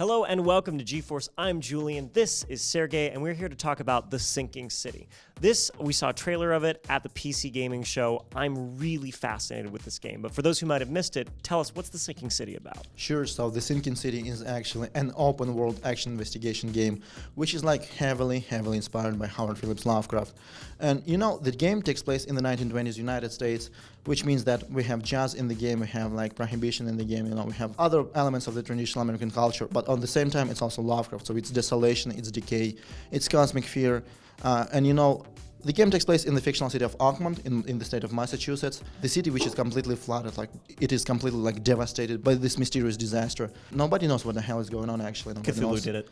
Hello and welcome to GeForce. I'm Julian. This is Sergey, and we're here to talk about The Sinking City. We saw a trailer of it at the PC Gaming Show. I'm really fascinated with this game, but for those who might have missed it, tell us, what's The Sinking City about? Sure, so The Sinking City is actually an open world action investigation game, which is like heavily inspired by Howard Phillips Lovecraft. And you know, the game takes place in the 1920s United States, which means that we have jazz in the game, we have like prohibition in the game, you know, we have other elements of the traditional American culture, but at the same time it's also Lovecraft, so it's desolation, it's decay, it's cosmic fear, and you know, the game takes place in the fictional city of Oakmont in the state of Massachusetts, the city which is completely flooded, like it is completely like devastated by this mysterious disaster. Nobody knows what the hell is going on actually. Cthulhu did it.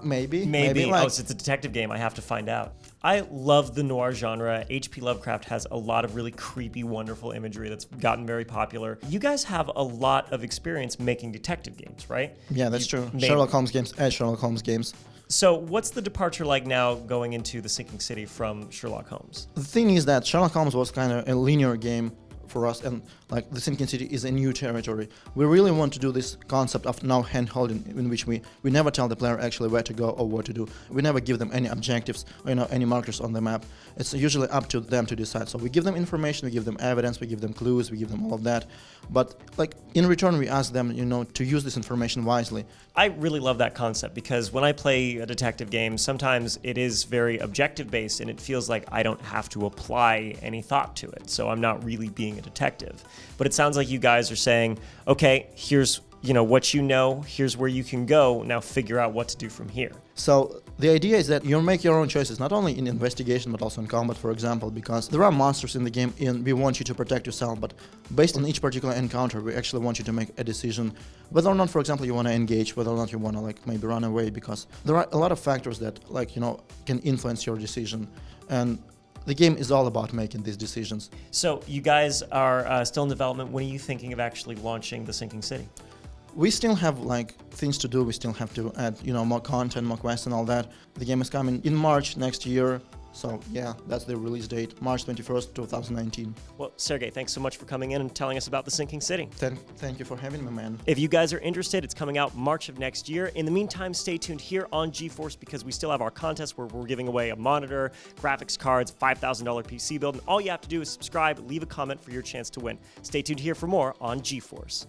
Maybe. Like, it's a detective game. I have to find out. I love the noir genre. H.P. Lovecraft has a lot of really creepy, wonderful imagery that's gotten very popular. You guys have a lot of experience making detective games, right? Yeah, that's true. Sherlock Holmes games and Sherlock Holmes games. So what's the departure like now going into The Sinking City from Sherlock Holmes? The thing is that Sherlock Holmes was kind of a linear game for us, and like The Sinking City is a new territory. We really want to do this concept of now hand-holding, in which we never tell the player actually where to go or what to do. We never give them any objectives or, you know, any markers on the map. It's usually up to them to decide. So we give them information, we give them evidence, we give them clues, we give them all of that. But like in return, we ask them, you know, to use this information wisely. I really love that concept because when I play a detective game, sometimes it is very objective-based and it feels like I don't have to apply any thought to it. So I'm not really being a detective. But it sounds like you guys are saying, okay, here's what you know, here's where you can go, now figure out what to do from here. So the idea is that you make your own choices, not only in investigation, but also in combat, for example, because there are monsters in the game and we want you to protect yourself, but based on each particular encounter, we actually want you to make a decision whether or not, for example, you want to engage, whether or not you want to like maybe run away, because there are a lot of factors that like, you know, can influence your decision. And the game is all about making these decisions. So you guys are still in development. When are you thinking of actually launching The Sinking City? We still have like things to do. We still have to add, you know, more content, more quests and all that. The game is coming in March next year. So yeah, that's the release date, March 21st, 2019. Well, Sergey, thanks so much for coming in and telling us about The Sinking City. Thank you for having me, man. If you guys are interested, it's coming out March of next year. In the meantime, stay tuned here on GeForce because we still have our contest where we're giving away a monitor, graphics cards, $5,000 PC build, and all you have to do is subscribe, leave a comment for your chance to win. Stay tuned here for more on GeForce.